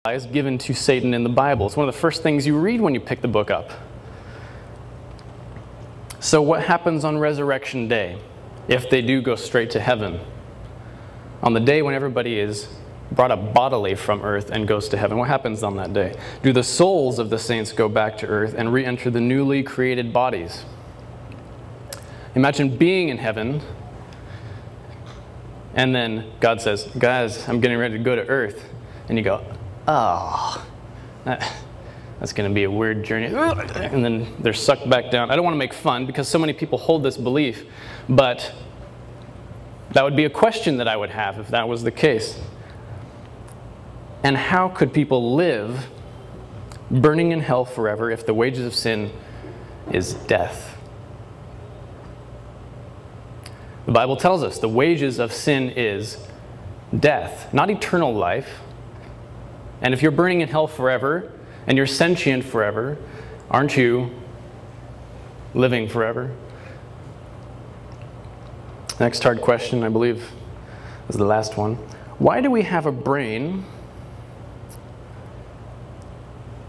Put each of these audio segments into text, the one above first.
lies given to Satan in the Bible. It's one of the first things you read when you pick the book up. So what happens on Resurrection Day if they do go straight to heaven? On the day when everybody is brought up bodily from earth and goes to heaven, what happens on that day? Do the souls of the saints go back to earth and re-enter the newly created bodies? Imagine being in heaven, and then God says, guys, I'm getting ready to go to earth. And you go, oh, that's going to be a weird journey. And then they're sucked back down. I don't want to make fun because so many people hold this belief, but that would be a question that I would have if that was the case. And how could people live burning in hell forever if the wages of sin is death? The Bible tells us the wages of sin is death, not eternal life. And if you're burning in hell forever and you're sentient forever, aren't you living forever? Next hard question, I believe, is the last one. Why do we have a brain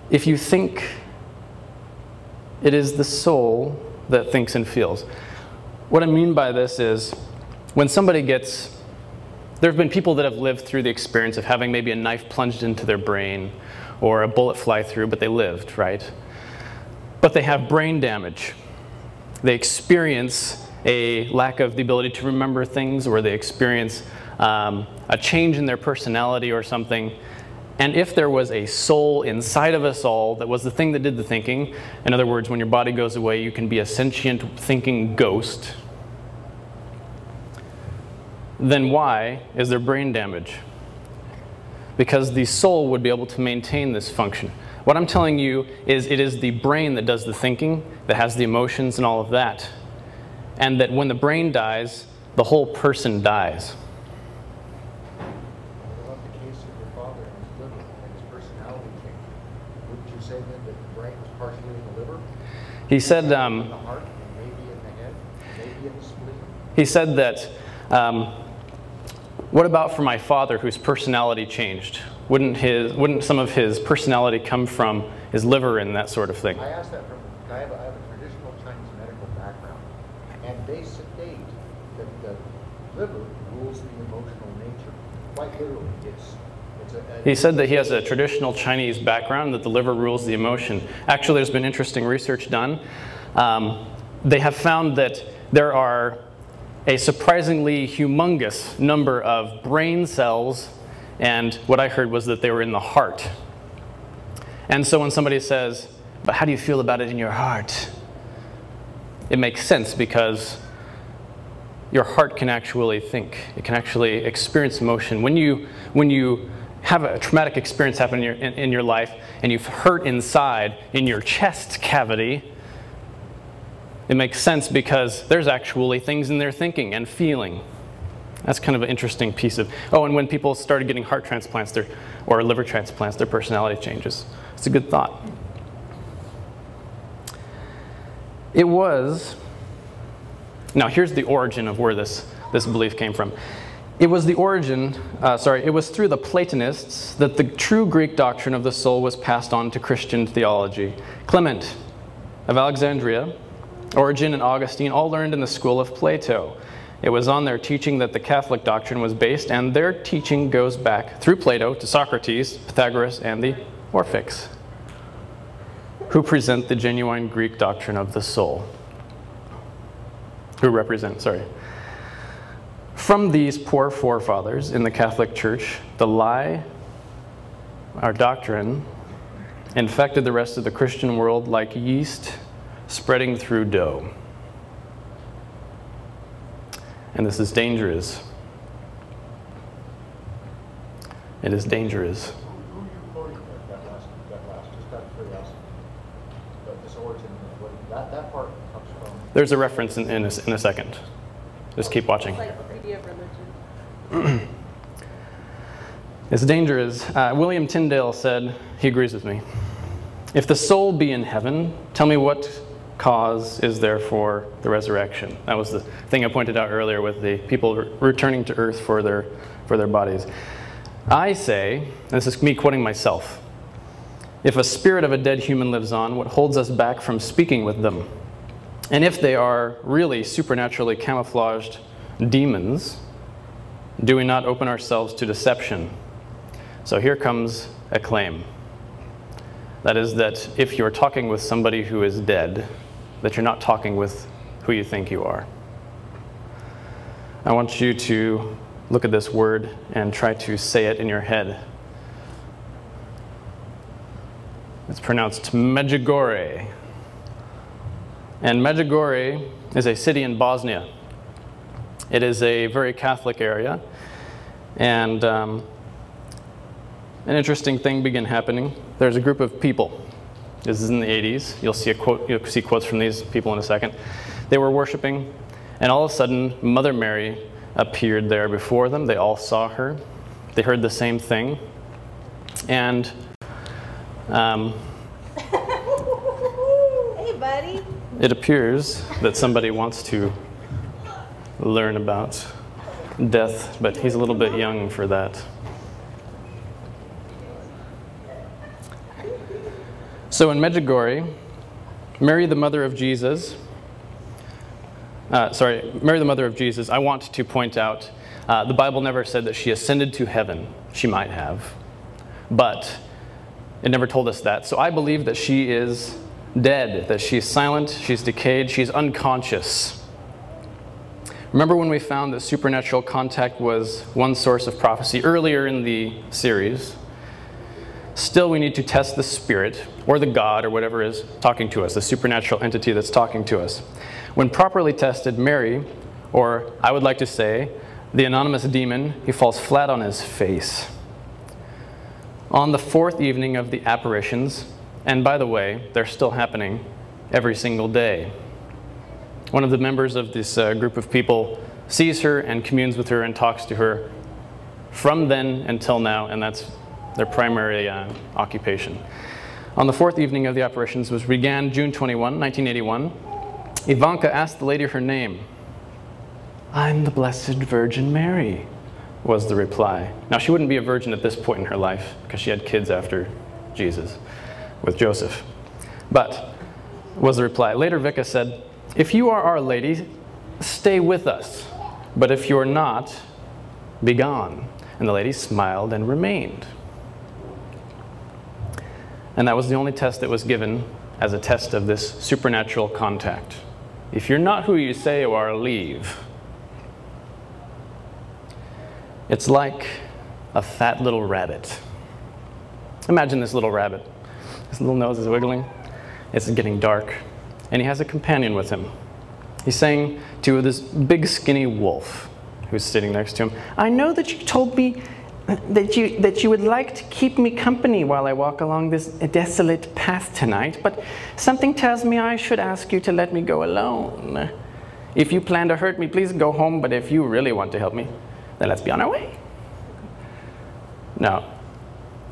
if you think it is the soul that thinks and feels? What I mean by this is when somebody gets, there have been people that have lived through the experience of having maybe a knife plunged into their brain or a bullet fly through, but they lived, right? But they have brain damage. They experience a lack of the ability to remember things, or they experience a change in their personality or something. And if there was a soul inside of us all that was the thing that did the thinking, in other words, when your body goes away, you can be a sentient thinking ghost, then why is there brain damage? Because the soul would be able to maintain this function. What I'm telling you is it is the brain that does the thinking, that has the emotions and all of that. And that when the brain dies, the whole person dies. What about the case of your father and his liver and his personality change? Wouldn't you say then that the brain was partially in the liver? He said, in the heart, and maybe in the head, maybe in the spleen? He said that, what about for my father whose personality changed? Wouldn't some of his personality come from his liver and that sort of thing? I asked that from, I have a traditional Chinese medical background, and they state that the liver rules the emotional nature. Quite literally, he said that he has a traditional Chinese background, that the liver rules the emotion. Actually, there's been interesting research done. They have found that there are a surprisingly humongous number of brain cells, and what I heard was that they were in the heart. And so when somebody says, but how do you feel about it in your heart? It makes sense because your heart can actually think. It can actually experience emotion. When you have a traumatic experience happen in your life and you've hurt inside in your chest cavity, it makes sense because there's actually things in there thinking and feeling. That's kind of an interesting piece of, oh, and when people started getting heart transplants or liver transplants, their personality changes. It's a good thought. It was, now here's the origin of where this belief came from. It was the origin, it was through the Platonists that the true Greek doctrine of the soul was passed on to Christian theology. Clement of Alexandria, Origen and Augustine all learned in the school of Plato. It was on their teaching that the Catholic doctrine was based, and their teaching goes back through Plato to Socrates, Pythagoras, and the Orphics, who present the genuine Greek doctrine of the soul. From these poor forefathers in the Catholic Church, the lie, our doctrine, infected the rest of the Christian world like yeast spreading through dough. And this is dangerous. It is dangerous. Who are you quoting that last, just out of curiosity? This origin, that part comes from? There's a reference in a second. Just keep watching. Encyclopedia of Religion. It's dangerous. William Tyndale said, he agrees with me, if the soul be in heaven, tell me what cause is there for the resurrection. That was the thing I pointed out earlier with the people returning to earth for their bodies. I say, this is me quoting myself, if a spirit of a dead human lives on, what holds us back from speaking with them? And if they are really supernaturally camouflaged demons, do we not open ourselves to deception? So here comes a claim. That is that if you're talking with somebody who is dead, that you're not talking with who you think you are. I want you to look at this word and try to say it in your head. It's pronounced Medjugorje. And Medjugorje is a city in Bosnia. It is a very Catholic area. And an interesting thing began happening. There's a group of people. This is in the 80s. You'll see quotes from these people in a second. They were worshiping, and all of a sudden, Mother Mary appeared there before them. They all saw her. They heard the same thing. And hey, buddy. It appears that somebody wants to learn about death, but he's a little bit young for that. So in Medjugorje, Mary, the mother of Jesus, I want to point out, the Bible never said that she ascended to heaven. She might have, but it never told us that. So I believe that she is dead, that she's silent, she's decayed, she's unconscious. Remember when we found that supernatural contact was one source of prophecy earlier in the series? Still, we need to test the spirit, or the God, or whatever is talking to us, the supernatural entity that's talking to us. When properly tested, Mary, or I would like to say, the anonymous demon, he falls flat on his face. On the fourth evening of the apparitions, and by the way, they're still happening every single day, one of the members of this group of people sees her and communes with her and talks to her from then until now, and that's their primary occupation. On the fourth evening of the apparitions, which began June 21, 1981, Ivanka asked the lady her name. "I'm the Blessed Virgin Mary," was the reply. Now, she wouldn't be a virgin at this point in her life because she had kids after Jesus with Joseph. But, was the reply. Later, Vika said, "If you are Our Lady, stay with us. But if you're not, be gone." And the lady smiled and remained. And that was the only test that was given as a test of this supernatural contact. If you're not who you say you are, leave. It's like a fat little rabbit. Imagine this little rabbit. His little nose is wiggling. It's getting dark. And he has a companion with him. He's saying to this big skinny wolf who's sitting next to him, "I know that you told me that you would like to keep me company while I walk along this desolate path tonight, but something tells me I should ask you to let me go alone. If you plan to hurt me, please go home, but if you really want to help me, then let's be on our way." Now,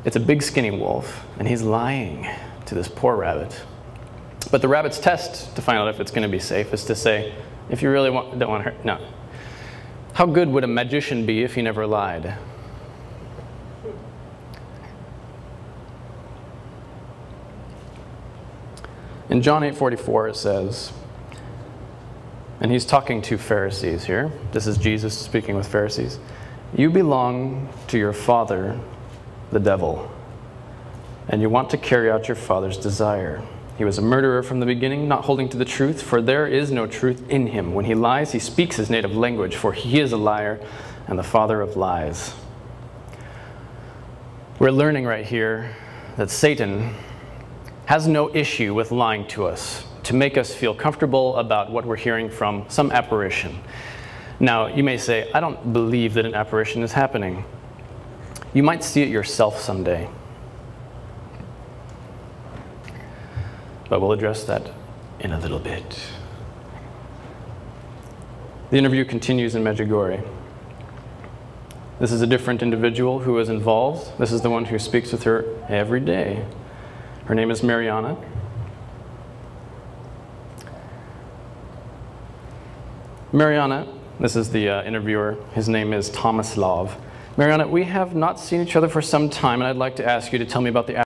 it's a big skinny wolf, and he's lying to this poor rabbit. But the rabbit's test to find out if it's going to be safe is to say, if you really don't want to hurt, no. How good would a magician be if he never lied? In John 8:44 it says, and he's talking to Pharisees here. This is Jesus speaking with Pharisees. "You belong to your father, the devil, and you want to carry out your father's desire. He was a murderer from the beginning, not holding to the truth, for there is no truth in him. When he lies, he speaks his native language, for he is a liar and the father of lies." We're learning right here that Satan has no issue with lying to us to make us feel comfortable about what we're hearing from some apparition. Now, you may say, "I don't believe that an apparition is happening." You might see it yourself someday. But we'll address that in a little bit. The interview continues in Medjugorje. This is a different individual who is involved. This is the one who speaks with her every day. Her name is Mariana. Mariana, this is the interviewer. His name is Tomislav. Mariana, we have not seen each other for some time, and I'd like to ask you to tell me about the